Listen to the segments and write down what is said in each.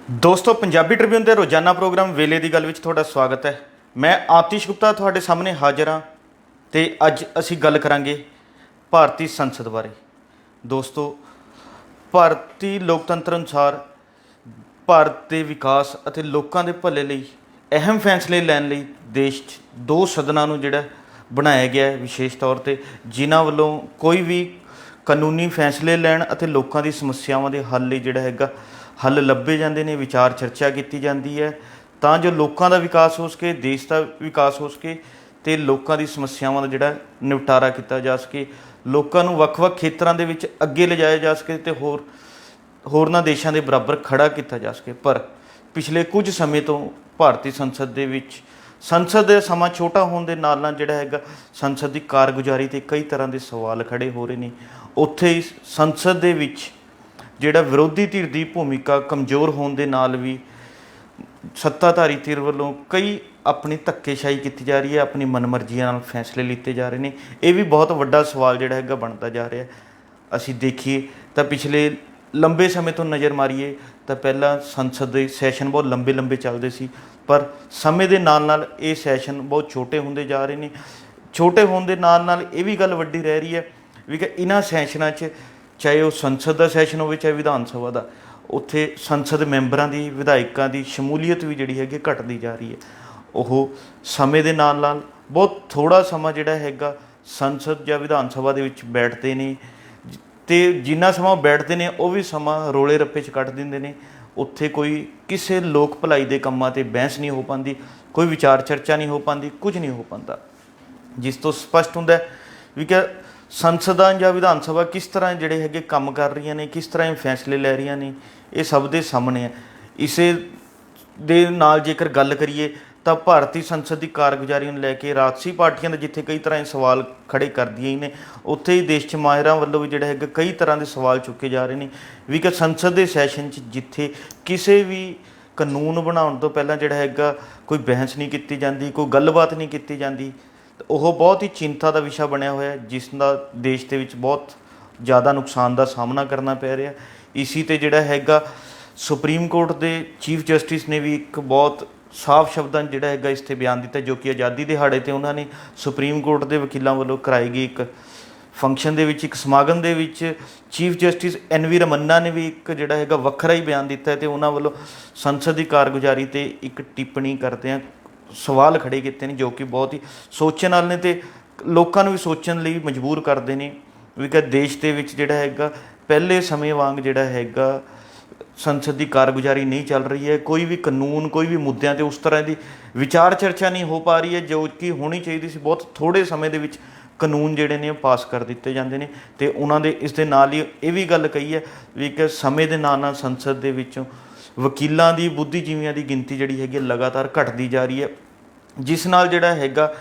ਦੋਸਤੋ ਪੰਜਾਬੀ ਟ੍ਰਿਬਿਊਨ ਦੇ ਰੋਜ਼ਾਨਾ ਪ੍ਰੋਗਰਾਮ ਵੇਲੇ ਦੀ ਗੱਲ ਵਿੱਚ ਤੁਹਾਡਾ ਸਵਾਗਤ ਹੈ। ਮੈਂ ਆਤਿਸ਼ ਗੁਪਤਾ ਤੁਹਾਡੇ ਸਾਹਮਣੇ ਹਾਜ਼ਰ ਹਾਂ ਤੇ ਅੱਜ ਅਸੀਂ ਗੱਲ ਕਰਾਂਗੇ ਭਾਰਤੀ ਸੰਸਦ ਬਾਰੇ। ਦੋਸਤੋ, ਭਾਰਤੀ ਲੋਕਤੰਤਰ ਅਨੁਸਾਰ ਭਾਰਤ ਦੇ ਵਿਕਾਸ ਅਤੇ ਲੋਕਾਂ ਦੇ ਭਲੇ ਲਈ ਅਹਿਮ ਫੈਸਲੇ ਲੈਣ ਲਈ ਦੇਸ਼ 'ਚ ਦੋ ਸਦਨਾਂ ਨੂੰ ਜਿਹੜਾ ਬਣਾਇਆ ਗਿਆ ਹੈ ਵਿਸ਼ੇਸ਼ ਤੌਰ 'ਤੇ, ਜਿਨ੍ਹਾਂ ਵੱਲੋਂ ਕੋਈ ਵੀ ਕਾਨੂੰਨੀ ਫੈਸਲੇ ਲੈਣ ਅਤੇ ਲੋਕਾਂ ਦੀ ਸਮੱਸਿਆਵਾਂ ਦੇ ਹੱਲ ਲਈ ਜਿਹੜਾ ਹੈਗਾ ਹੱਲ ਲੱਭੇ ਜਾਂਦੇ ਨੇ, ਵਿਚਾਰ ਚਰਚਾ ਕੀਤੀ ਜਾਂਦੀ ਹੈ ਤਾਂ ਜੋ ਲੋਕਾਂ ਦਾ ਵਿਕਾਸ ਹੋ ਸਕੇ, ਦੇਸ਼ ਦਾ ਵਿਕਾਸ ਹੋ ਸਕੇ ਅਤੇ ਲੋਕਾਂ ਦੀ ਸਮੱਸਿਆਵਾਂ ਦਾ ਜਿਹੜਾ ਨਿਪਟਾਰਾ ਕੀਤਾ ਜਾ ਸਕੇ, ਲੋਕਾਂ ਨੂੰ ਵੱਖ-ਵੱਖ ਖੇਤਰਾਂ ਦੇ ਵਿੱਚ ਅੱਗੇ ਲਿਜਾਇਆ ਜਾ ਸਕੇ ਅਤੇ ਹੋਰਨਾਂ ਦੇਸ਼ਾਂ ਦੇ ਬਰਾਬਰ ਖੜਾ ਕੀਤਾ ਜਾ ਸਕੇ। ਪਰ ਪਿਛਲੇ ਕੁਝ ਸਮੇਂ ਤੋਂ ਭਾਰਤੀ ਸੰਸਦ ਦੇ ਵਿੱਚ ਸੰਸਦ ਦਾ ਸਮਾਂ ਛੋਟਾ ਹੋਣ ਦੇ ਨਾਲ ਨਾਲ ਜਿਹੜਾ ਹੈਗਾ ਸੰਸਦ ਦੀ ਕਾਰਗੁਜ਼ਾਰੀ 'ਤੇ ਕਈ ਤਰ੍ਹਾਂ ਦੇ ਸਵਾਲ ਖੜ੍ਹੇ ਹੋ ਰਹੇ ਨੇ। ਉੱਥੇ ਹੀ ਸੰਸਦ ਦੇ ਵਿੱਚ ਜਿਹੜਾ ਵਿਰੋਧੀ ਧਿਰ ਦੀ ਭੂਮਿਕਾ ਕਮਜ਼ੋਰ ਹੋਣ ਦੇ ਨਾਲ ਵੀ ਸੱਤਾਧਾਰੀ ਧਿਰ ਵੱਲੋਂ ਕਈ ਆਪਣੀ ਧੱਕੇਸ਼ਾਹੀ ਕੀਤੀ ਜਾ ਰਹੀ ਹੈ, ਆਪਣੀ ਮਨਮਰਜ਼ੀਆਂ ਨਾਲ ਫੈਸਲੇ ਲਿੱਤੇ ਜਾ ਰਹੇ ਨੇ। ਇਹ ਵੀ ਬਹੁਤ ਵੱਡਾ ਸਵਾਲ ਜਿਹੜਾ ਹੈਗਾ ਬਣਦਾ ਜਾ ਰਿਹਾ। ਅਸੀਂ ਦੇਖੀਏ ਤਾਂ ਪਿਛਲੇ ਲੰਬੇ ਸਮੇਂ ਤੋਂ ਨਜ਼ਰ ਮਾਰੀਏ ਤਾਂ ਪਹਿਲਾਂ ਸੰਸਦ ਦੇ ਸੈਸ਼ਨ ਬਹੁਤ ਲੰਬੇ ਲੰਬੇ ਚੱਲਦੇ ਸੀ, ਪਰ ਸਮੇਂ ਦੇ ਨਾਲ ਨਾਲ ਇਹ ਸੈਸ਼ਨ ਬਹੁਤ ਛੋਟੇ ਹੁੰਦੇ ਜਾ ਰਹੇ ਨੇ। ਛੋਟੇ ਹੋਣ ਦੇ ਨਾਲ ਨਾਲ ਇਹ ਵੀ ਗੱਲ ਵੱਡੀ ਰਹਿ ਰਹੀ ਹੈ ਵੀ ਕਿ ਇਹਨਾਂ ਸੈਸ਼ਨਾਂ 'ਚ ਚਾਹੇ ਉਹ ਸੰਸਦ ਦਾ ਸੈਸ਼ਨ ਹੋਵੇ ਚਾਹੇ ਵਿਧਾਨ ਸਭਾ ਦਾ, ਉੱਥੇ ਸੰਸਦ ਮੈਂਬਰਾਂ ਦੀ ਵਿਧਾਇਕਾਂ ਦੀ ਸ਼ਮੂਲੀਅਤ ਵੀ ਜਿਹੜੀ ਹੈਗੀ ਘਟਦੀ ਜਾ ਰਹੀ ਹੈ। ਉਹ ਸਮੇਂ ਦੇ ਨਾਲ ਨਾਲ ਬਹੁਤ ਥੋੜ੍ਹਾ ਸਮਾਂ ਜਿਹੜਾ ਹੈਗਾ ਸੰਸਦ ਜਾਂ ਵਿਧਾਨ ਸਭਾ ਦੇ ਵਿੱਚ ਬੈਠਦੇ ਨੇ ਅਤੇ ਜਿੰਨਾ ਸਮਾਂ ਉਹ ਬੈਠਦੇ ਨੇ ਉਹ ਵੀ ਸਮਾਂ ਰੋਲੇ ਰੱਪੇ 'ਚ ਕੱਢ ਦਿੰਦੇ ਨੇ। ਉੱਥੇ ਕੋਈ ਕਿਸੇ ਲੋਕ ਭਲਾਈ ਦੇ ਕੰਮਾਂ 'ਤੇ ਬਹਿਸ ਨਹੀਂ ਹੋ ਪਾਉਂਦੀ, ਕੋਈ ਵਿਚਾਰ ਚਰਚਾ ਨਹੀਂ ਹੋ ਪਾਉਂਦੀ, ਕੁਝ ਨਹੀਂ ਹੋ ਪਾਉਂਦਾ, ਜਿਸ ਤੋਂ ਸਪਸ਼ਟ ਹੁੰਦਾ ਵੀ ਕਿ ਸੰਸਦਾਂ ਜਾਂ ਵਿਧਾਨ ਸਭਾ ਕਿਸ ਤਰ੍ਹਾਂ ਜਿਹੜੇ ਹੈਗੇ ਕੰਮ ਕਰ ਰਹੀਆਂ ਨੇ, ਕਿਸ ਤਰ੍ਹਾਂ ਇਹ ਫੈਸਲੇ ਲੈ ਰਹੀਆਂ ਨੇ, ਇਹ ਸਭ ਦੇ ਸਾਹਮਣੇ ਹੈ। ਇਸੇ ਦੇ ਨਾਲ ਜੇਕਰ ਗੱਲ ਕਰੀਏ ਤਾਂ ਭਾਰਤੀ ਸੰਸਦ ਦੀ ਕਾਰਗੁਜ਼ਾਰੀ ਨੂੰ ਲੈ ਕੇ ਰਾਜਸੀ ਪਾਰਟੀਆਂ ਦੇ ਜਿੱਥੇ ਕਈ ਤਰ੍ਹਾਂ ਦੇ ਸਵਾਲ ਖੜ੍ਹੇ ਕਰਦੀਆਂ ਹੀ ਨੇ, ਉੱਥੇ ਹੀ ਦੇਸ਼ 'ਚ ਮਾਹਿਰਾਂ ਵੱਲੋਂ ਵੀ ਜਿਹੜਾ ਹੈਗਾ ਕਈ ਤਰ੍ਹਾਂ ਦੇ ਸਵਾਲ ਚੁੱਕੇ ਜਾ ਰਹੇ ਨੇ ਵੀ ਕਿ ਸੰਸਦ ਦੇ ਸੈਸ਼ਨ 'ਚ ਜਿੱਥੇ ਕਿਸੇ ਵੀ ਕਾਨੂੰਨ ਬਣਾਉਣ ਤੋਂ ਪਹਿਲਾਂ ਜਿਹੜਾ ਹੈਗਾ ਕੋਈ ਬਹਿਸ ਨਹੀਂ ਕੀਤੀ ਜਾਂਦੀ, ਕੋਈ ਗੱਲਬਾਤ ਨਹੀਂ ਕੀਤੀ ਜਾਂਦੀ, ਉਹ ਬਹੁਤ ਹੀ ਚਿੰਤਾ ਦਾ ਵਿਸ਼ਾ ਬਣਿਆ ਹੋਇਆ, ਜਿਸ ਦਾ ਦੇਸ਼ ਦੇ ਵਿੱਚ ਬਹੁਤ ਜ਼ਿਆਦਾ ਨੁਕਸਾਨ ਦਾ ਸਾਹਮਣਾ ਕਰਨਾ ਪੈ ਰਿਹਾ। ਇਸੀ 'ਤੇ ਜਿਹੜਾ ਹੈਗਾ ਸੁਪਰੀਮ ਕੋਰਟ ਦੇ ਚੀਫ ਜਸਟਿਸ ਨੇ ਵੀ ਇੱਕ ਬਹੁਤ ਸਾਫ਼ ਸ਼ਬਦਾਂ 'ਚ ਜਿਹੜਾ ਹੈਗਾ ਇਸ 'ਤੇ ਬਿਆਨ ਦਿੱਤਾ, ਜੋ ਕਿ ਆਜ਼ਾਦੀ ਦਿਹਾੜੇ 'ਤੇ ਉਹਨਾਂ ਨੇ ਸੁਪਰੀਮ ਕੋਰਟ ਦੇ ਵਕੀਲਾਂ ਵੱਲੋਂ ਕਰਾਈ ਗਈ ਇੱਕ ਫੰਕਸ਼ਨ ਦੇ ਵਿੱਚ, ਇੱਕ ਸਮਾਗਮ ਦੇ ਵਿੱਚ ਚੀਫ ਜਸਟਿਸ NV ਰਮੰਨਾ ਨੇ ਵੀ ਇੱਕ ਜਿਹੜਾ ਹੈਗਾ ਵੱਖਰਾ ਹੀ ਬਿਆਨ ਦਿੱਤਾ ਅਤੇ ਉਹਨਾਂ ਵੱਲੋਂ ਸੰਸਦ ਦੀ ਕਾਰਗੁਜ਼ਾਰੀ 'ਤੇ ਇੱਕ ਟਿੱਪਣੀ ਕਰਦਿਆਂ ਸਵਾਲ ਖੜ੍ਹੇ ਕੀਤੇ ਨੇ, ਜੋ ਕਿ ਬਹੁਤ ਹੀ ਸੋਚਣ ਵਾਲੇ ਨੇ ਅਤੇ ਲੋਕਾਂ ਨੂੰ ਵੀ ਸੋਚਣ ਲਈ ਮਜਬੂਰ ਕਰਦੇ ਨੇ ਵੀ ਕਿ ਦੇਸ਼ ਦੇ ਵਿੱਚ ਜਿਹੜਾ ਹੈਗਾ ਪਹਿਲੇ ਸਮੇਂ ਵਾਂਗ ਜਿਹੜਾ ਹੈਗਾ ਸੰਸਦ ਦੀ ਕਾਰਗੁਜ਼ਾਰੀ ਨਹੀਂ ਚੱਲ ਰਹੀ ਹੈ। ਕੋਈ ਵੀ ਕਾਨੂੰਨ, ਕੋਈ ਵੀ ਮੁੱਦਿਆਂ 'ਤੇ ਉਸ ਤਰ੍ਹਾਂ ਦੀ ਵਿਚਾਰ ਚਰਚਾ ਨਹੀਂ ਹੋ ਪਾ ਰਹੀ ਹੈ ਜੋ ਕਿ ਹੋਣੀ ਚਾਹੀਦੀ ਸੀ। ਬਹੁਤ ਥੋੜ੍ਹੇ ਸਮੇਂ ਦੇ ਵਿੱਚ ਕਾਨੂੰਨ ਜਿਹੜੇ ਨੇ ਉਹ ਪਾਸ ਕਰ ਦਿੱਤੇ ਜਾਂਦੇ ਨੇ ਅਤੇ ਉਹਨਾਂ ਦੇ ਇਸ ਦੇ ਨਾਲ ਹੀ ਇਹ ਵੀ ਗੱਲ ਕਹੀ ਹੈ ਵੀ ਕਿ ਸਮੇਂ ਦੇ ਨਾਲ ਨਾਲ ਸੰਸਦ ਦੇ ਵਿੱਚੋਂ ਵਕੀਲਾਂ ਦੀ, ਬੁੱਧੀਜੀਵੀਆਂ ਦੀ ਗਿਣਤੀ ਜਿਹੜੀ ਹੈਗੀ ਲਗਾਤਾਰ ਘਟਦੀ ਜਾ ਰਹੀ ਹੈ, ਜਿਸ ਨਾਲ ਜਿਹੜਾ ਹੈਗਾ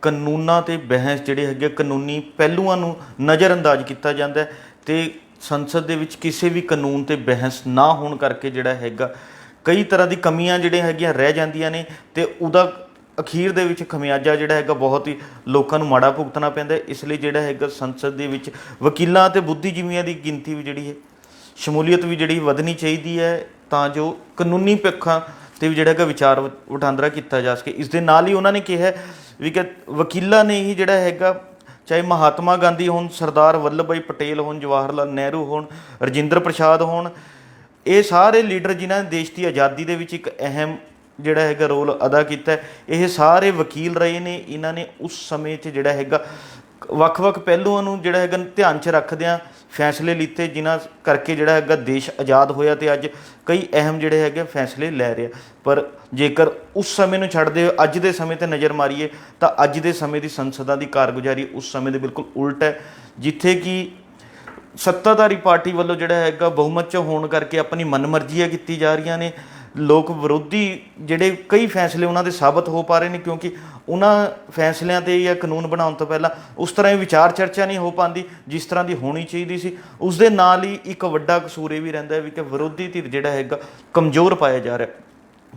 ਕਾਨੂੰਨਾਂ 'ਤੇ ਬਹਿਸ ਜਿਹੜੇ ਹੈਗੇ ਕਾਨੂੰਨੀ ਪਹਿਲੂਆਂ ਨੂੰ ਨਜ਼ਰਅੰਦਾਜ਼ ਕੀਤਾ ਜਾਂਦਾ ਅਤੇ ਸੰਸਦ ਦੇ ਵਿੱਚ ਕਿਸੇ ਵੀ ਕਾਨੂੰਨ 'ਤੇ ਬਹਿਸ ਨਾ ਹੋਣ ਕਰਕੇ ਜਿਹੜਾ ਹੈਗਾ ਕਈ ਤਰ੍ਹਾਂ ਦੀ ਕਮੀਆਂ ਜਿਹੜੀਆਂ ਹੈਗੀਆਂ ਰਹਿ ਜਾਂਦੀਆਂ ਨੇ ਅਤੇ ਉਹਦਾ ਅਖੀਰ ਦੇ ਵਿੱਚ ਖਮਿਆਜਾ ਜਿਹੜਾ ਹੈਗਾ ਬਹੁਤ ਹੀ ਲੋਕਾਂ ਨੂੰ ਮਾੜਾ ਭੁਗਤਣਾ ਪੈਂਦਾ। ਇਸ ਲਈ ਜਿਹੜਾ ਹੈਗਾ ਸੰਸਦ ਦੇ ਵਿੱਚ ਵਕੀਲਾਂ ਅਤੇ ਬੁੱਧੀਜੀਵੀਆਂ ਦੀ ਗਿਣਤੀ ਵੀ ਜਿਹੜੀ ਹੈ, ਸ਼ਮੂਲੀਅਤ ਵੀ ਜਿਹੜੀ ਵਧਣੀ ਚਾਹੀਦੀ ਹੈ ਤਾਂ ਜੋ ਕਾਨੂੰਨੀ ਪੱਖਾਂ 'ਤੇ ਵੀ ਜਿਹੜਾ ਹੈਗਾ ਵਿਚਾਰ ਵਟਾਂਦਰਾ ਕੀਤਾ ਜਾ ਸਕੇ। ਇਸ ਦੇ ਨਾਲ ਹੀ ਉਹਨਾਂ ਨੇ ਕਿਹਾ ਵੀ ਕਿ ਵਕੀਲਾਂ ਨੇ ਹੀ ਜਿਹੜਾ ਹੈਗਾ ਚਾਹੇ ਮਹਾਤਮਾ ਗਾਂਧੀ ਹੋਣ, ਸਰਦਾਰ ਵੱਲਭ ਭਾਈ ਪਟੇਲ ਹੋਣ, ਜਵਾਹਰ ਲਾਲ ਨਹਿਰੂ ਹੋਣ, ਰਜਿੰਦਰ ਪ੍ਰਸਾਦ ਹੋਣ, ਇਹ ਸਾਰੇ ਲੀਡਰ ਜਿਨ੍ਹਾਂ ਨੇ ਦੇਸ਼ ਦੀ ਆਜ਼ਾਦੀ ਦੇ ਵਿੱਚ ਇੱਕ ਅਹਿਮ ਜਿਹੜਾ ਹੈਗਾ ਰੋਲ ਅਦਾ ਕੀਤਾ, ਇਹ ਸਾਰੇ ਵਕੀਲ ਰਹੇ ਨੇ। ਇਹਨਾਂ ਨੇ ਉਸ ਸਮੇਂ 'ਚ ਜਿਹੜਾ ਹੈਗਾ ਵੱਖ-ਵੱਖ ਪਹਿਲੂਆਂ ਨੂੰ ਜਿਹੜਾ ਹੈਗਾ ਧਿਆਨ 'ਚ ਰੱਖਦਿਆਂ ਫੈਸਲੇ ਲਿੱਤੇ, ਜਿਨ੍ਹਾਂ ਕਰਕੇ ਜਿਹੜਾ ਹੈਗਾ ਦੇਸ਼ ਆਜ਼ਾਦ ਹੋਇਆ ਅਤੇ ਅੱਜ ਕਈ ਅਹਿਮ ਜਿਹੜੇ ਹੈਗੇ ਫੈਸਲੇ ਲੈ ਰਿਹਾ। ਪਰ ਜੇਕਰ ਉਸ ਸਮੇਂ ਨੂੰ ਛੱਡਦੇ ਹੋਏ ਅੱਜ ਦੇ ਸਮੇਂ 'ਤੇ ਨਜ਼ਰ ਮਾਰੀਏ ਤਾਂ ਅੱਜ ਦੇ ਸਮੇਂ ਦੀ ਸੰਸਦਾਂ ਦੀ ਕਾਰਗੁਜ਼ਾਰੀ ਉਸ ਸਮੇਂ ਦੇ ਬਿਲਕੁਲ ਉਲਟ ਹੈ, ਜਿੱਥੇ ਕਿ ਸੱਤਾਧਾਰੀ ਪਾਰਟੀ ਵੱਲੋਂ ਜਿਹੜਾ ਹੈਗਾ ਬਹੁਮਤ 'ਚ ਹੋਣ ਕਰਕੇ ਆਪਣੀ ਮਨਮਰਜ਼ੀਆਂ ਕੀਤੀ ਜਾ ਰਹੀਆਂ ਨੇ। ਲੋਕ ਵਿਰੋਧੀ ਜਿਹੜੇ ਕਈ ਫੈਸਲੇ ਉਹਨਾਂ ਦੇ ਸਾਬਤ ਹੋ ਪਾ ਰਹੇ ਨੇ, ਕਿਉਂਕਿ ਉਹਨਾਂ ਫੈਸਲਿਆਂ 'ਤੇ ਜਾਂ ਕਾਨੂੰਨ ਬਣਾਉਣ ਤੋਂ ਪਹਿਲਾਂ ਉਸ ਤਰ੍ਹਾਂ ਦੀ ਵਿਚਾਰ ਚਰਚਾ ਨਹੀਂ ਹੋ ਪਾਉਂਦੀ ਜਿਸ ਤਰ੍ਹਾਂ ਦੀ ਹੋਣੀ ਚਾਹੀਦੀ ਸੀ। ਉਸ ਦੇ ਨਾਲ ਹੀ ਇੱਕ ਵੱਡਾ ਕਸੂਰ ਇਹ ਵੀ ਰਹਿੰਦਾ ਵੀ ਕਿ ਵਿਰੋਧੀ ਧਿਰ ਜਿਹੜਾ ਹੈਗਾ ਕਮਜ਼ੋਰ ਪਾਇਆ ਜਾ ਰਿਹਾ।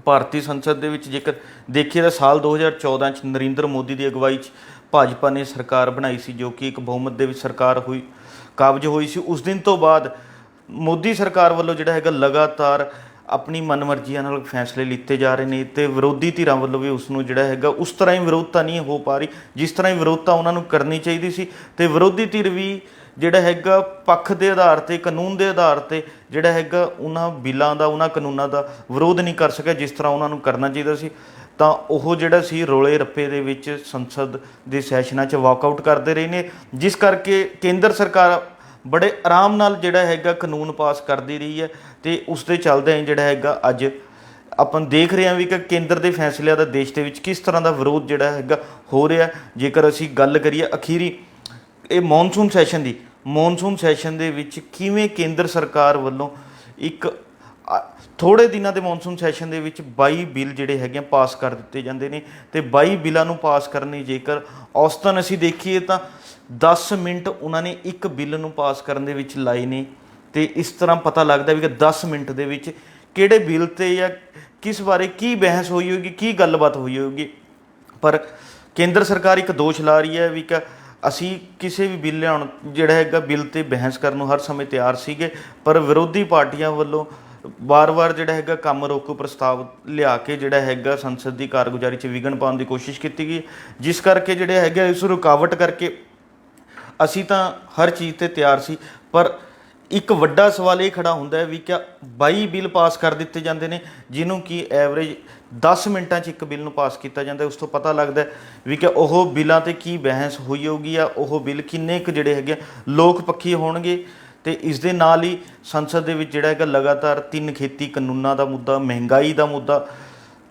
ਭਾਰਤੀ ਸੰਸਦ ਦੇ ਵਿੱਚ ਜੇਕਰ ਦੇਖੀਏ ਤਾਂ ਸਾਲ 2014 'ਚ ਨਰਿੰਦਰ ਮੋਦੀ ਦੀ ਅਗਵਾਈ 'ਚ ਭਾਜਪਾ ਨੇ ਸਰਕਾਰ ਬਣਾਈ ਸੀ, ਜੋ ਕਿ ਇੱਕ ਬਹੁਮਤ ਦੇ ਵਿੱਚ ਸਰਕਾਰ ਕਾਬਜ਼ ਹੋਈ ਸੀ। ਉਸ ਦਿਨ ਤੋਂ ਬਾਅਦ ਮੋਦੀ ਸਰਕਾਰ ਵੱਲੋਂ ਜਿਹੜਾ ਹੈਗਾ ਲਗਾਤਾਰ ਆਪਣੀ ਮਨਮਰਜ਼ੀਆਂ ਨਾਲ ਫੈਸਲੇ ਲਿੱਤੇ ਜਾ ਰਹੇ ਨੇ ਤੇ ਵਿਰੋਧੀ ਧਿਰਾਂ ਵੱਲੋਂ ਵੀ ਉਸ ਨੂੰ ਜਿਹੜਾ ਹੈਗਾ ਉਸ ਤਰ੍ਹਾਂ ਹੀ ਵਿਰੋਧਤਾ ਨਹੀਂ ਹੋ ਪਾ ਰਹੀ ਜਿਸ ਤਰ੍ਹਾਂ ਹੀ ਵਿਰੋਧਤਾ ਉਹਨਾਂ ਨੂੰ ਕਰਨੀ ਚਾਹੀਦੀ ਸੀ। ਤੇ ਵਿਰੋਧੀ ਧਿਰ ਵੀ ਜਿਹੜਾ ਹੈਗਾ ਪੱਖ ਦੇ ਆਧਾਰ 'ਤੇ, ਕਾਨੂੰਨ ਦੇ ਆਧਾਰ 'ਤੇ ਜਿਹੜਾ ਹੈਗਾ ਉਹਨਾਂ ਬਿੱਲਾਂ ਦਾ, ਉਹਨਾਂ ਕਾਨੂੰਨਾਂ ਦਾ ਵਿਰੋਧ ਨਹੀਂ ਕਰ ਸਕਿਆ ਜਿਸ ਤਰ੍ਹਾਂ ਉਹਨਾਂ ਨੂੰ ਕਰਨਾ ਚਾਹੀਦਾ ਸੀ। ਤਾਂ ਉਹ ਜਿਹੜਾ ਸੀ ਰੌਲੇ ਰੱਪੇ ਦੇ ਵਿੱਚ ਸੰਸਦ ਦੇ ਸੈਸ਼ਨਾਂ 'ਚ ਵਾਕਆਊਟ ਕਰਦੇ ਰਹੇ ਨੇ, ਜਿਸ ਕਰਕੇ ਕੇਂਦਰ ਸਰਕਾਰ ਬੜੇ ਆਰਾਮ ਨਾਲ ਜਿਹੜਾ ਹੈਗਾ ਕਾਨੂੰਨ ਪਾਸ ਕਰਦੀ ਰਹੀ ਹੈ। ਤੇ ਉਸ ਦੇ ਚੱਲਦਿਆਂ ਜਿਹੜਾ ਹੈਗਾ ਅੱਜ ਆਪਾਂ ਦੇਖ ਰਹੇ ਹਾਂ ਵੀ ਕਿ ਕੇਂਦਰ ਦੇ ਫੈਸਲਿਆਂ ਦਾ ਦੇਸ਼ ਦੇ ਵਿੱਚ ਕਿਸ ਤਰ੍ਹਾਂ ਦਾ ਵਿਰੋਧ ਜਿਹੜਾ ਹੈਗਾ ਹੋ ਰਿਹਾ। ਜੇਕਰ ਅਸੀਂ ਗੱਲ ਕਰੀਏ ਅਖੀਰੀ ਇਹ ਮੌਨਸੂਨ ਸੈਸ਼ਨ ਦੇ ਵਿੱਚ ਕਿਵੇਂ ਕੇਂਦਰ ਸਰਕਾਰ ਵੱਲੋਂ ਇੱਕ ਥੋੜ੍ਹੇ ਦਿਨਾਂ ਦੇ ਮੌਨਸੂਨ ਸੈਸ਼ਨ ਦੇ ਵਿੱਚ 22 ਬਿੱਲ ਜਿਹੜੇ ਹੈਗੇ ਪਾਸ ਕਰ ਦਿੱਤੇ ਜਾਂਦੇ ਨੇ। ਤੇ 22 ਬਿੱਲਾਂ ਨੂੰ ਪਾਸ ਕਰਨ ਲਈ ਜੇਕਰ ਔਸਤਨ ਅਸੀਂ ਦੇਖੀਏ ਤਾਂ 10 ਮਿੰਟ ਉਹਨਾਂ ਨੇ ਇੱਕ ਬਿੱਲ ਨੂੰ ਪਾਸ ਕਰਨ ਦੇ ਵਿੱਚ ਲਾਏ ਨੇ। ਤੇ ਇਸ ਤਰ੍ਹਾਂ ਪਤਾ ਲੱਗਦਾ ਵੀ ਕਿ 10 ਮਿੰਟ ਦੇ ਵਿੱਚ ਕਿਹੜੇ ਬਿੱਲ 'ਤੇ ਜਾਂ ਕਿਸ ਬਾਰੇ ਕੀ ਬਹਿਸ ਹੋਈ ਹੋਏਗੀ, ਕੀ ਗੱਲਬਾਤ ਹੋਈ ਹੋਏਗੀ। ਪਰ ਕੇਂਦਰ ਸਰਕਾਰ ਇੱਕ ਦੋਸ਼ ਲਾ ਰਹੀ ਹੈ ਵੀ ਕਿ ਅਸੀਂ ਕਿਸੇ ਵੀ ਬਿੱਲ ਲਿਆਉਣ ਜਿਹੜਾ ਹੈਗਾ ਬਿੱਲ 'ਤੇ ਬਹਿਸ ਕਰਨ ਨੂੰ ਹਰ ਸਮੇਂ ਤਿਆਰ ਸੀਗੇ, ਪਰ ਵਿਰੋਧੀ ਪਾਰਟੀਆਂ ਵੱਲੋਂ ਵਾਰ-ਵਾਰ ਜਿਹੜਾ ਹੈਗਾ ਕੰਮ ਰੋਕੂ ਪ੍ਰਸਤਾਵ ਲਿਆ ਕੇ ਜਿਹੜਾ ਹੈਗਾ ਸੰਸਦ ਦੀ ਕਾਰਗੁਜ਼ਾਰੀ 'ਚ ਵਿਘਨ ਪਾਉਣ ਦੀ ਕੋਸ਼ਿਸ਼ ਕੀਤੀ ਗਈ, ਜਿਸ ਕਰਕੇ ਜਿਹੜੇ ਹੈਗਾ ਇਸ ਰੁਕਾਵਟ ਕਰਕੇ ਅਸੀਂ ਤਾਂ ਹਰ ਚੀਜ਼ 'ਤੇ ਤਿਆਰ ਸੀ। ਪਰ ਇੱਕ ਵੱਡਾ ਸਵਾਲ ਇਹ ਖੜਾ ਹੁੰਦਾ ਹੈ ਵੀ ਕਿਆ 22 ਬਿੱਲ ਪਾਸ ਕਰ ਦਿੱਤੇ ਜਾਂਦੇ ਨੇ ਜਿਹਨੂੰ ਕਿ ਐਵਰੇਜ 10 ਮਿੰਟਾਂ 'ਚ ਇੱਕ ਬਿੱਲ ਨੂੰ ਪਾਸ ਕੀਤਾ ਜਾਂਦਾ। ਉਸ ਤੋਂ ਪਤਾ ਲੱਗਦਾ ਵੀ ਕਿ ਉਹ ਬਿੱਲਾਂ 'ਤੇ ਕੀ ਬਹਿਸ ਹੋਈ ਹੋਊਗੀ ਜਾਂ ਉਹ ਬਿੱਲ ਕਿੰਨੇ ਕੁ ਜਿਹੜੇ ਹੈਗੇ ਲੋਕ ਪੱਖੀ ਹੋਣਗੇ। ਤੇ ਇਸ ਦੇ ਨਾਲ ਹੀ ਸੰਸਦ ਦੇ ਵਿੱਚ ਜਿਹੜਾ ਹੈਗਾ ਲਗਾਤਾਰ 3 ਖੇਤੀ ਕਾਨੂੰਨਾਂ ਦਾ ਮੁੱਦਾ, ਮਹਿੰਗਾਈ ਦਾ ਮੁੱਦਾ,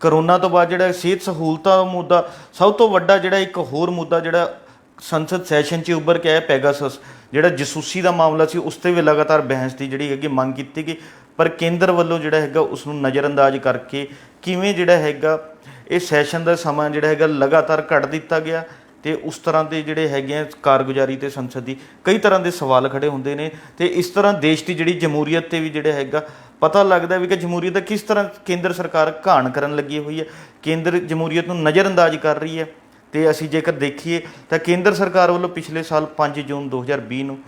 ਕਰੋਨਾ ਤੋਂ ਬਾਅਦ ਜਿਹੜਾ ਸਿਹਤ ਸਹੂਲਤਾਂ ਦਾ ਮੁੱਦਾ, ਸਭ ਤੋਂ ਵੱਡਾ ਜਿਹੜਾ ਇੱਕ ਹੋਰ ਮੁੱਦਾ ਜਿਹੜਾ ਸੰਸਦ ਸੈਸ਼ਨ 'ਚ ਉੱਭਰ ਕੇ ਆਇਆ ਪੈਗਾਸਸ ਜਿਹੜਾ ਜਸੂਸੀ ਦਾ ਮਾਮਲਾ ਸੀ, ਉਸ 'ਤੇ ਵੀ ਲਗਾਤਾਰ ਬਹਿਸ ਦੀ ਜਿਹੜੀ ਹੈਗੀ ਮੰਗ ਕੀਤੀ ਗਈ। ਪਰ ਕੇਂਦਰ ਵੱਲੋਂ ਜਿਹੜਾ ਹੈਗਾ ਉਸ ਨੂੰ ਨਜ਼ਰਅੰਦਾਜ਼ ਕਰਕੇ ਕਿਵੇਂ ਜਿਹੜਾ ਹੈਗਾ ਇਹ ਸੈਸ਼ਨ ਦਾ ਸਮਾਂ ਜਿਹੜਾ ਹੈਗਾ ਲਗਾਤਾਰ ਘੱਟ ਦਿੱਤਾ ਗਿਆ। ਤੇ ਉਸ ਤਰ੍ਹਾਂ ਦੇ ਜਿਹੜੇ ਹੈਗੇ ਆ ਕਾਰਗੁਜ਼ਾਰੀ ਤੇ ਸੰਸਦ ਦੀ ਕਈ ਤਰ੍ਹਾਂ ਦੇ ਸਵਾਲ ਖੜੇ ਹੁੰਦੇ ਨੇ। ਤੇ ਇਸ ਤਰ੍ਹਾਂ ਦੇਸ਼ ਦੀ ਜਿਹੜੀ ਜਮਹੂਰੀਅਤ 'ਤੇ ਵੀ ਜਿਹੜਾ ਹੈਗਾ ਪਤਾ ਲੱਗਦਾ ਵੀ ਕਿ ਜਮਹੂਰੀਅਤ ਦਾ ਕਿਸ ਤਰ੍ਹਾਂ ਕੇਂਦਰ ਸਰਕਾਰ ਘਾਣ ਕਰਨ ਲੱਗੀ ਹੋਈ ਹੈ, ਕੇਂਦਰ ਜਮਹੂਰੀਅਤ ਨੂੰ ਨਜ਼ਰਅੰਦਾਜ਼ ਕਰ ਰਹੀ ਹੈ। ਤੇ ਅਸੀਂ ਜੇਕਰ ਦੇਖੀਏ ਤਾਂ ਕੇਂਦਰ ਸਰਕਾਰ ਵੱਲੋਂ ਪਿਛਲੇ ਸਾਲ 5 ਜੂਨ 2020 ਨੂੰ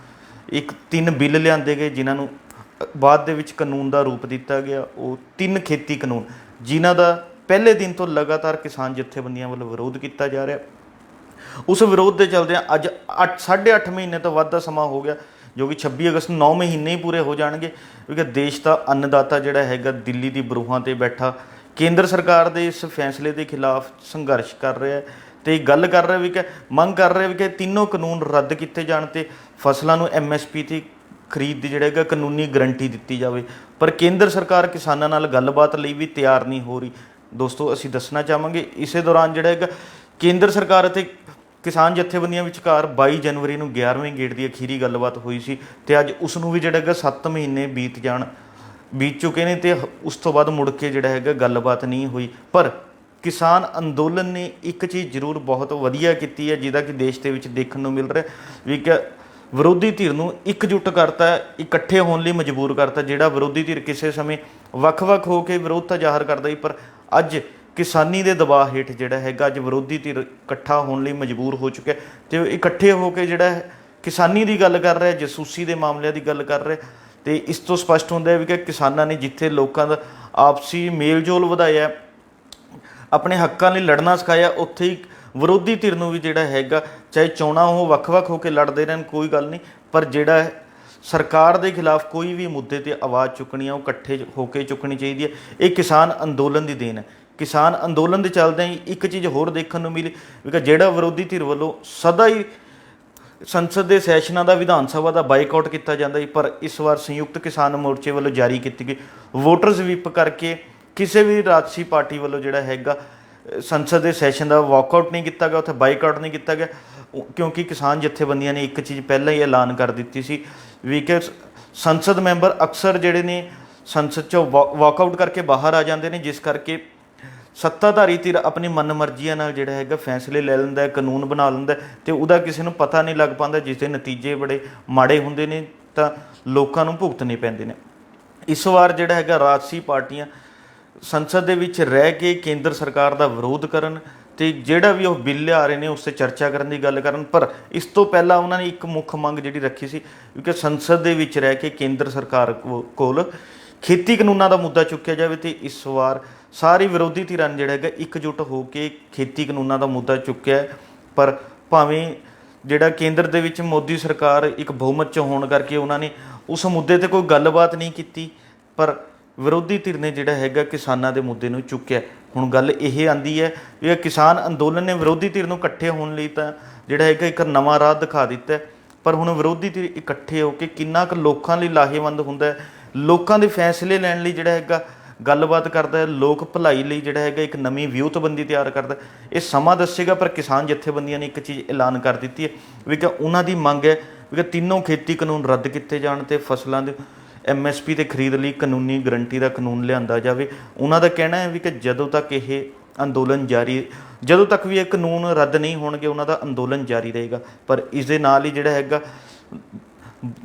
3 ਬਿੱਲ ਲਿਆਂਦੇ ਗਏ ਜਿਨ੍ਹਾਂ ਨੂੰ ਬਾਅਦ ਦੇ ਵਿੱਚ ਕਾਨੂੰਨ ਦਾ ਰੂਪ ਦਿੱਤਾ ਗਿਆ। ਉਹ 3 ਖੇਤੀ ਕਾਨੂੰਨ ਜਿਨ੍ਹਾਂ ਦਾ ਪਹਿਲੇ ਦਿਨ ਤੋਂ ਲਗਾਤਾਰ ਕਿਸਾਨ ਜਥੇਬੰਦੀਆਂ ਵੱਲੋਂ ਵਿਰੋਧ ਕੀਤਾ ਜਾ ਰਿਹਾ। ਉਸ ਵਿਰੋਧ ਦੇ ਚਲਦਿਆਂ ਅੱਜ 8.5 ਮਹੀਨੇ ਤੋਂ ਵੱਧ ਦਾ ਸਮਾਂ ਹੋ ਗਿਆ, ਜੋ ਕਿ 26 ਅਗਸਤ ਨੂੰ 9 ਮਹੀਨੇ ਹੀ ਪੂਰੇ ਹੋ ਜਾਣਗੇ, ਕਿਉਂਕਿ ਦੇਸ਼ ਦਾ ਅੰਨਦਾਤਾ ਜਿਹੜਾ ਹੈਗਾ ਦਿੱਲੀ ਦੀ ਬਰੂਹਾਂ 'ਤੇ ਬੈਠਾ ਕੇਂਦਰ ਸਰਕਾਰ ਦੇ ਇਸ ਫੈਸਲੇ ਦੇ ਖਿਲਾਫ ਸੰਘਰਸ਼ ਕਰ ਰਿਹਾ ਤੇ ਗੱਲ ਕਰ ਰਿਹਾ ਵੀ ਕਿ ਮੰਗ ਕਰ ਰਿਹਾ ਵੀ ਕਿ ਤਿੰਨੋਂ ਕਾਨੂੰਨ ਰੱਦ ਕੀਤੇ ਜਾਣ ਤੇ ਫਸਲਾਂ ਨੂੰ MSP ਤੇ ਖਰੀਦ ਦੀ ਜਿਹੜਾ ਹੈਗਾ ਕਾਨੂੰਨੀ ਗਰੰਟੀ ਦਿੱਤੀ ਜਾਵੇ। ਪਰ ਕੇਂਦਰ ਸਰਕਾਰ ਕਿਸਾਨਾਂ ਨਾਲ ਗੱਲਬਾਤ ਲਈ ਵੀ ਤਿਆਰ ਨਹੀਂ ਹੋ ਰਹੀ। ਦੋਸਤੋ, ਅਸੀਂ ਦੱਸਣਾ ਚਾਹਾਂਗੇ ਇਸੇ ਦੌਰਾਨ ਜਿਹੜਾ ਹੈਗਾ ਕੇਂਦਰ ਸਰਕਾਰ ਅਤੇ ਕਿਸਾਨ ਜਥੇਬੰਦੀਆਂ ਵਿਚਕਾਰ 22 ਜਨਵਰੀ ਨੂੰ 11ਵੇਂ ਗੇੜ ਦੀ ਅਖੀਰੀ ਗੱਲਬਾਤ ਹੋਈ ਸੀ ਤੇ ਅੱਜ ਉਸ ਨੂੰ ਵੀ ਜਿਹੜਾ ਹੈਗਾ 7 ਮਹੀਨੇ ਬੀਤ ਚੁੱਕੇ ਨੇ ਤੇ ਉਸ ਤੋਂ ਬਾਅਦ ਮੁੜ ਕੇ ਜਿਹੜਾ ਹੈਗਾ ਗੱਲਬਾਤ ਨਹੀਂ ਹੋਈ। ਪਰ ਕਿਸਾਨ ਅੰਦੋਲਨ ਨੇ ਇੱਕ ਚੀਜ਼ ਜ਼ਰੂਰ ਬਹੁਤ ਵਧੀਆ ਕੀਤੀ ਹੈ, ਜਿਹਦਾ ਕਿ ਦੇਸ਼ ਦੇ ਵਿੱਚ ਦੇਖਣ ਨੂੰ ਮਿਲ ਰਿਹਾ ਵੀ ਕਿ ਵਿਰੋਧੀ ਧਿਰ ਨੂੰ ਇਕਜੁੱਟ ਕਰਤਾ, ਇਕੱਠੇ ਹੋਣ ਲਈ ਮਜਬੂਰ ਕਰਤਾ। ਜਿਹੜਾ ਵਿਰੋਧੀ ਧਿਰ ਕਿਸੇ ਸਮੇਂ ਵੱਖ-ਵੱਖ ਹੋ ਕੇ ਵਿਰੋਧਤਾ ਜ਼ਾਹਰ ਕਰਦਾ ਸੀ, ਪਰ ਅੱਜ ਕਿਸਾਨੀ ਦੇ ਦਬਾਅ ਹੇਠ ਜਿਹੜਾ ਹੈਗਾ ਅੱਜ ਵਿਰੋਧੀ ਧਿਰ ਇਕੱਠਾ ਹੋਣ ਲਈ ਮਜਬੂਰ ਹੋ ਚੁੱਕਿਆ ਤੇ ਉਹ ਇਕੱਠੇ ਹੋ ਕੇ ਜਿਹੜਾ ਕਿਸਾਨੀ ਦੀ ਗੱਲ ਕਰ ਰਿਹਾ, ਜਸੂਸੀ ਦੇ ਮਾਮਲਿਆਂ ਦੀ ਗੱਲ ਕਰ ਰਿਹਾ। ਤੇ ਇਸ ਤੋਂ ਸਪਸ਼ਟ ਹੁੰਦਾ ਹੈ ਵੀ ਕਿ ਕਿਸਾਨਾਂ ਨੇ ਜਿੱਥੇ ਲੋਕਾਂ ਦਾ ਆਪਸੀ ਮੇਲ-ਜੋਲ ਵਧਾਇਆ, ਆਪਣੇ ਹੱਕਾਂ ਲਈ ਲੜਨਾ ਸਿਖਾਇਆ, ਉੱਥੇ ਹੀ ਵਿਰੋਧੀ ਧਿਰ ਨੂੰ ਵੀ ਜਿਹੜਾ ਹੈਗਾ ਚਾਹੇ ਚੋਣਾਂ ਉਹ ਵੱਖ-ਵੱਖ ਹੋ ਕੇ ਲੜਦੇ ਰਹਿਣ ਕੋਈ ਗੱਲ ਨਹੀਂ, ਪਰ ਜਿਹੜਾ ਸਰਕਾਰ ਦੇ ਖਿਲਾਫ ਕੋਈ ਵੀ ਮੁੱਦੇ 'ਤੇ ਆਵਾਜ਼ ਚੁੱਕਣੀ ਆ ਉਹ ਇਕੱਠੇ ਹੋ ਕੇ ਚੁੱਕਣੀ ਚਾਹੀਦੀ ਹੈ। ਇਹ ਕਿਸਾਨ ਅੰਦੋਲਨ ਦੀ ਦੇਣ ਹੈ। ਕਿਸਾਨ ਅੰਦੋਲਨ ਦੇ ਚੱਲਦਿਆਂ ਹੀ ਇੱਕ ਚੀਜ਼ ਹੋਰ ਦੇਖਣ ਨੂੰ ਮਿਲੀ ਕਿ ਜਿਹੜਾ ਵਿਰੋਧੀ ਧਿਰ ਵੱਲੋਂ ਸਦਾ ਹੀ ਸੰਸਦ ਦੇ ਸੈਸ਼ਨਾਂ ਦਾ, ਵਿਧਾਨ ਸਭਾ ਦਾ ਬਾਈਕਾਟ ਕੀਤਾ ਜਾਂਦਾ ਸੀ, ਪਰ ਇਸ ਵਾਰ ਸੰਯੁਕਤ ਕਿਸਾਨ ਮੋਰਚੇ ਵੱਲੋਂ ਜਾਰੀ ਕੀਤੀ ਗਈ ਵੋਟਰਸ ਵਿਪ ਕਰਕੇ ਕਿਸੇ ਵੀ ਰਾਜਸੀ ਪਾਰਟੀ ਵੱਲੋਂ ਜਿਹੜਾ ਹੈਗਾ ਸੰਸਦ ਦੇ ਸੈਸ਼ਨ ਦਾ ਵਾਕਆਊਟ ਨਹੀਂ ਕੀਤਾ ਗਿਆ, ਉੱਥੇ ਬਾਈਕਾਟ ਨਹੀਂ ਕੀਤਾ ਗਿਆ, ਕਿਉਂਕਿ ਕਿਸਾਨ ਜਥੇਬੰਦੀਆਂ ਨੇ ਇੱਕ ਚੀਜ਼ ਪਹਿਲਾਂ ਹੀ ਐਲਾਨ ਕਰ ਦਿੱਤੀ ਸੀ ਵੀ ਕਿ ਸੰਸਦ ਮੈਂਬਰ ਅਕਸਰ ਜਿਹੜੇ ਨੇ ਸੰਸਦ 'ਚੋਂ ਵਾਕਆਊਟ ਕਰਕੇ ਬਾਹਰ ਆ ਜਾਂਦੇ ਨੇ, ਜਿਸ ਕਰਕੇ ਸੱਤਾਧਾਰੀ ਧਿਰ ਆਪਣੀ ਮਨਮਰਜ਼ੀਆਂ ਨਾਲ ਜਿਹੜਾ ਹੈਗਾ ਫੈਸਲੇ ਲੈ ਲੈਂਦਾ, ਕਾਨੂੰਨ ਬਣਾ ਲੈਂਦਾ ਅਤੇ ਉਹਦਾ ਕਿਸੇ ਨੂੰ ਪਤਾ ਨਹੀਂ ਲੱਗ ਪਾਉਂਦਾ, ਜਿਸ ਦੇ ਨਤੀਜੇ ਬੜੇ ਮਾੜੇ ਹੁੰਦੇ ਨੇ ਤਾਂ ਲੋਕਾਂ ਨੂੰ ਭੁਗਤਣੇ ਪੈਂਦੇ ਨੇ। ਇਸ ਵਾਰ ਜਿਹੜਾ ਹੈਗਾ ਰਾਜਸੀ ਪਾਰਟੀਆਂ ਸੰਸਦ ਦੇ ਵਿੱਚ ਰਹਿ ਕੇ ਕੇਂਦਰ ਸਰਕਾਰ ਦਾ ਵਿਰੋਧ ਕਰਨ ਅਤੇ ਜਿਹੜਾ ਵੀ ਉਹ ਬਿੱਲ ਲਿਆ ਰਹੇ ਨੇ ਉਸ 'ਤੇ ਚਰਚਾ ਕਰਨ ਦੀ ਗੱਲ ਕਰਨ। ਪਰ ਇਸ ਤੋਂ ਪਹਿਲਾਂ ਉਹਨਾਂ ਨੇ ਇੱਕ ਮੁੱਖ ਮੰਗ ਜਿਹੜੀ ਰੱਖੀ ਸੀ, ਕਿਉਂਕਿ ਸੰਸਦ ਦੇ ਵਿੱਚ ਰਹਿ ਕੇ ਕੇਂਦਰ ਸਰਕਾਰ ਕੋਲ ਖੇਤੀ ਕਾਨੂੰਨਾਂ ਦਾ ਮੁੱਦਾ ਚੁੱਕਿਆ ਜਾਵੇ ਤੇ ਇਸ ਵਾਰ ਸਾਰੀ ਵਿਰੋਧੀ ਧਿਰਾਂ ਨੇ ਜਿਹੜਾ ਹੈਗਾ ਇਕਜੁੱਟ ਹੋ ਕੇ ਖੇਤੀ ਕਾਨੂੰਨਾਂ ਦਾ ਮੁੱਦਾ ਚੁੱਕਿਆ ਹੈ। ਪਰ ਭਾਵੇਂ ਜਿਹੜਾ ਕੇਂਦਰ ਦੇ ਵਿੱਚ ਮੋਦੀ ਸਰਕਾਰ ਇੱਕ ਬਹੁਮਤ 'ਚ ਹੋਣ ਕਰਕੇ ਉਹਨਾਂ ਨੇ ਉਸ ਮੁੱਦੇ 'ਤੇ ਕੋਈ ਗੱਲਬਾਤ ਨਹੀਂ ਕੀਤੀ, ਪਰ ਵਿਰੋਧੀ ਧਿਰ ਨੇ ਜਿਹੜਾ ਹੈਗਾ ਕਿਸਾਨਾਂ ਦੇ ਮੁੱਦੇ ਨੂੰ ਚੁੱਕਿਆ। ਹੁਣ ਗੱਲ ਇਹ ਆਂਦੀ ਹੈ ਵੀ ਇਹ ਕਿਸਾਨ ਅੰਦੋਲਨ ਨੇ ਵਿਰੋਧੀ ਧਿਰ ਨੂੰ ਇਕੱਠੇ ਹੋਣ ਲਈ ਤਾਂ ਜਿਹੜਾ ਹੈਗਾ ਇੱਕ ਨਵਾਂ ਰਾਹ ਦਿਖਾ ਦਿੱਤਾ ਹੈ, ਪਰ ਹੁਣ ਵਿਰੋਧੀ ਧਿਰ ਇਕੱਠੇ ਹੋ ਕੇ ਕਿੰਨਾ ਕੁ ਲੋਕਾਂ ਲਈ ਲਾਹੇਵੰਦ ਹੁੰਦਾ ਹੈ, ਲੋਕਾਂ ਦੇ ਫੈਸਲੇ ਲੈਣ ਲਈ ਜਿਹੜਾ ਹੈਗਾ ਗੱਲਬਾਤ ਕਰਦਾ ਹੈ, ਲੋਕ ਭਲਾਈ ਲਈ ਜਿਹੜਾ ਹੈਗਾ ਇੱਕ ਨਵੀਂ ਵਿਉਂਤਬੰਦੀ ਤਿਆਰ ਕਰਦਾ, ਇਹ ਸਮਾਂ ਦੱਸੇਗਾ। ਪਰ ਕਿਸਾਨ ਜਥੇਬੰਦੀਆਂ ਨੇ ਇੱਕ ਚੀਜ਼ ਐਲਾਨ ਕਰ ਦਿੱਤੀ ਹੈ ਵੀ ਕਿ ਉਹਨਾਂ ਦੀ ਮੰਗ ਹੈ ਵੀ ਕਿ ਤਿੰਨੋਂ ਖੇਤੀ ਕਾਨੂੰਨ ਰੱਦ ਕੀਤੇ ਜਾਣ ਤੇ ਫਸਲਾਂ ਦੇ MSP 'ਤੇ ਖਰੀਦ ਲਈ ਕਾਨੂੰਨੀ ਗਰੰਟੀ ਦਾ ਕਾਨੂੰਨ ਲਿਆਂਦਾ ਜਾਵੇ। ਉਹਨਾਂ ਦਾ ਕਹਿਣਾ ਹੈ ਵੀ ਕਿ ਜਦੋਂ ਤੱਕ ਇਹ ਅੰਦੋਲਨ ਜਾਰੀ, ਜਦੋਂ ਤੱਕ ਵੀ ਇਹ ਕਾਨੂੰਨ ਰੱਦ ਨਹੀਂ ਹੋਣਗੇ ਉਹਨਾਂ ਦਾ ਅੰਦੋਲਨ ਜਾਰੀ ਰਹੇਗਾ। ਪਰ ਇਸ ਦੇ ਨਾਲ ਹੀ ਜਿਹੜਾ ਹੈਗਾ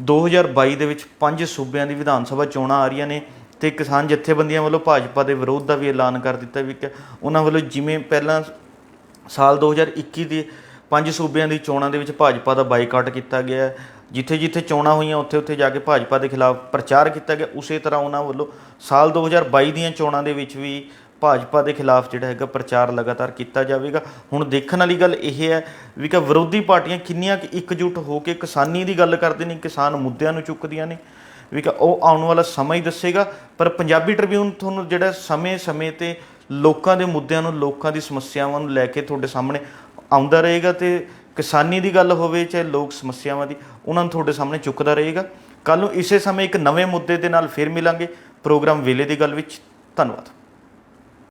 2022 ਦੇ ਵਿੱਚ 5 ਸੂਬਿਆਂ ਦੀ ਵਿਧਾਨ ਸਭਾ ਚੋਣਾਂ ਆ ਰਹੀਆਂ ਨੇ ਤੇ ਕਿਸਾਨ ਜਥੇਬੰਦੀਆਂ ਵੱਲੋਂ ਭਾਜਪਾ ਦੇ ਵਿਰੋਧ ਦਾ ਵੀ ਐਲਾਨ ਕਰ ਦਿੱਤਾ ਵੀ ਕਿ ਉਹਨਾਂ ਵੱਲੋਂ ਜਿਵੇਂ ਪਹਿਲਾਂ ਸਾਲ 2021 ਦੇ 5 ਸੂਬਿਆਂ ਦੀ ਚੋਣਾਂ ਦੇ ਵਿੱਚ ਭਾਜਪਾ ਦਾ ਬਾਈਕਾਟ ਕੀਤਾ ਗਿਆ, ਜਿੱਥੇ ਜਿੱਥੇ ਚੋਣਾਂ ਹੋਈਆਂ ਉੱਥੇ ਉੱਥੇ ਜਾ ਕੇ ਭਾਜਪਾ ਦੇ ਖਿਲਾਫ ਪ੍ਰਚਾਰ ਕੀਤਾ ਗਿਆ, ਉਸੇ ਤਰ੍ਹਾਂ ਉਹਨਾਂ ਵੱਲੋਂ ਸਾਲ 2022 ਦੀਆਂ ਚੋਣਾਂ ਦੇ ਵਿੱਚ ਵੀ ਭਾਜਪਾ ਦੇ ਖਿਲਾਫ ਜਿਹੜਾ ਹੈਗਾ ਪ੍ਰਚਾਰ ਲਗਾਤਾਰ ਕੀਤਾ ਜਾਵੇਗਾ। ਹੁਣ ਦੇਖਣ ਵਾਲੀ ਗੱਲ ਇਹ ਹੈ ਵੀ ਕਿ ਵਿਰੋਧੀ ਪਾਰਟੀਆਂ ਕਿੰਨੀਆਂ ਕੁ ਇਕਜੁੱਟ ਹੋ ਕੇ ਕਿਸਾਨੀ ਦੀ ਗੱਲ ਕਰਦੇ ਨੇ, ਕਿਸਾਨ ਮੁੱਦਿਆਂ ਨੂੰ ਚੁੱਕਦੀਆਂ ਨੇ, ਵੀ ਕਿ ਉਹ ਆਉਣ ਵਾਲਾ ਸਮਾਂ ਹੀ ਦੱਸੇਗਾ। ਪਰ ਪੰਜਾਬੀ ਟ੍ਰਿਬਿਊਨ ਤੁਹਾਨੂੰ ਜਿਹੜਾ ਸਮੇਂ-ਸਮੇਂ 'ਤੇ ਲੋਕਾਂ ਦੇ ਮੁੱਦਿਆਂ ਨੂੰ, ਲੋਕਾਂ ਦੀ ਸਮੱਸਿਆਵਾਂ ਨੂੰ ਲੈ ਕੇ ਤੁਹਾਡੇ ਸਾਹਮਣੇ ਆਉਂਦਾ ਰਹੇਗਾ ਤੇ ਕਿਸਾਨੀ ਦੀ ਗੱਲ ਹੋਵੇ ਚਾਹੇ ਲੋਕ ਸਮੱਸਿਆਵਾਂ ਦੀ, ਉਹਨਾਂ ਨੂੰ ਤੁਹਾਡੇ ਸਾਹਮਣੇ ਚੁੱਕਦਾ ਰਹੇਗਾ। ਕੱਲ੍ਹ ਨੂੰ ਇਸੇ ਸਮੇਂ ਇੱਕ ਨਵੇਂ ਮੁੱਦੇ ਦੇ ਨਾਲ ਫਿਰ ਮਿਲਾਂਗੇ ਪ੍ਰੋਗਰਾਮ ਵੇਲੇ ਦੀ ਗੱਲ ਵਿੱਚ। ਧੰਨਵਾਦ।